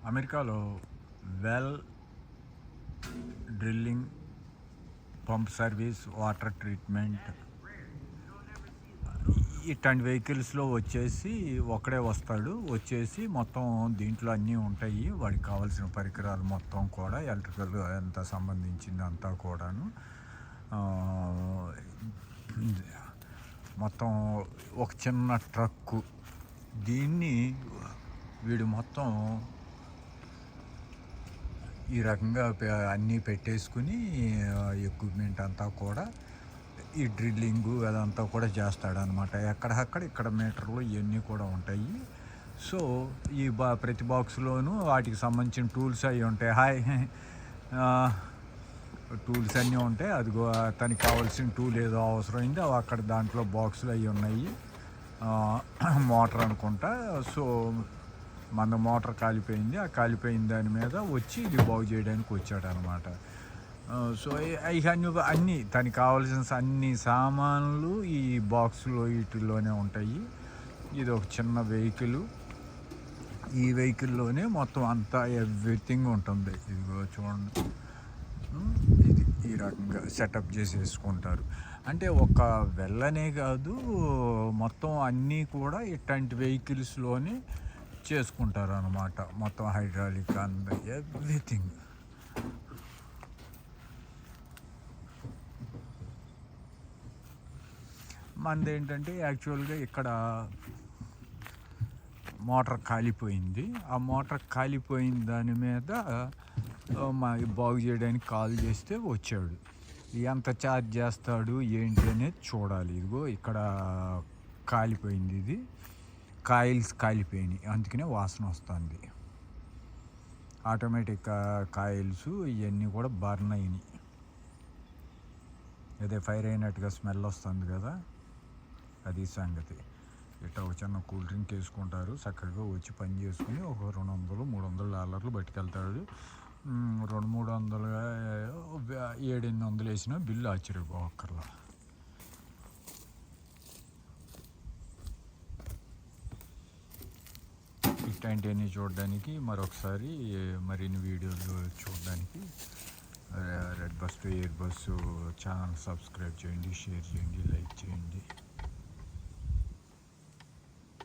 అమెరికాలో well drilling, pump service, water treatment ఇట్లాంటి వెహికల్స్లో వచ్చేసి ఒకడే వస్తాడు. వచ్చేసి మొత్తం దీంట్లో అన్నీ ఉంటాయి. వాడికి కావాల్సిన పరికరాలు మొత్తం కూడా ఎలక్ట్రికల్ ఎంత సంబంధించింది అంతా కూడాను మొత్తం ఒక చిన్న ట్రక్కు. దీన్ని వీడు మొత్తం ఈ రకంగా అన్నీ పెట్టేసుకుని ఎక్విప్మెంట్ అంతా కూడా ఈ డ్రిల్లింగు అదంతా కూడా చేస్తాడనమాట. ఎక్కడక్కడ ఇక్కడ మీటర్లు ఇవన్నీ కూడా ఉంటాయి. సో ఈ ప్రతి బాక్స్లోనూ వాటికి సంబంధించిన టూల్స్ అవి ఉంటాయి. టూల్స్ అన్నీ ఉంటాయి. అదిగో తనకి కావాల్సిన టూల్ ఏదో అవసరమైంది అవి అక్కడ దాంట్లో బాక్సులు అవి ఉన్నాయి. మోటార్ అనుకుంటా. సో మన మోటార్ కాలిపోయింది. ఆ కాలిపోయిన దాని మీద వచ్చి ఇది బాగు చేయడానికి వచ్చాడనమాట. సో అన్నీ తనకి కావాల్సిన అన్ని సామాన్లు ఈ బాక్స్లో వీటిల్లోనే ఉంటాయి. ఇది ఒక చిన్న వెహికల్. ఈ వెహికల్లోనే మొత్తం అంతా ఎవ్రీథింగ్ ఉంటుంది. ఇదిగో చూడండి, ఇది ఈ రకంగా సెటప్ చేసేసుకుంటారు. అంటే ఒక వెళ్ళనే కాదు, మొత్తం అన్నీ కూడా ఇట్లాంటి వెహికల్స్లోనే చేసుకుంటారు అన్నమాట. మొత్తం హైడ్రాలిక్ అండ్ ఎవ్రీథింగ్. మనది ఏంటంటే యాక్చువల్గా ఇక్కడ మోటార్ కాలిపోయింది. ఆ మోటార్ కాలిపోయిన దాని మీద బాగు చేయడానికి కాల్ చేస్తే వచ్చాడు. ఎంత ఛార్జ్ చేస్తాడు ఏంటి అనేది చూడాలి. ఇదిగో ఇక్కడ కాలిపోయింది, ఇది కాయిల్స్ కాలిపోయినాయి, అందుకనే వాసన వస్తుంది. ఆటోమేటిక్ కాయిల్స్ ఇవన్నీ కూడా బర్న్ అయినాయి. అదే ఫైర్ అయినట్టుగా స్మెల్ వస్తుంది కదా, అది సంగతి. ఇట్లా ఒక చిన్న కూల్ డ్రింక్ వేసుకుంటారు. చక్కగా వచ్చి పని చేసుకుని ఒక $200-300 పట్టుకెళ్తాడు. 200-300 700-800 వేసిన బిల్లు ఆశ్చర్యపోక్కర్లా. ఇట్లాంటివన్నీ చూడడానికి మరొకసారి మరిన్ని వీడియోలు చూడడానికి red bus to air bus channel subscribe చేయండి, షేర్ చేయండి, లైక్ చేయండి.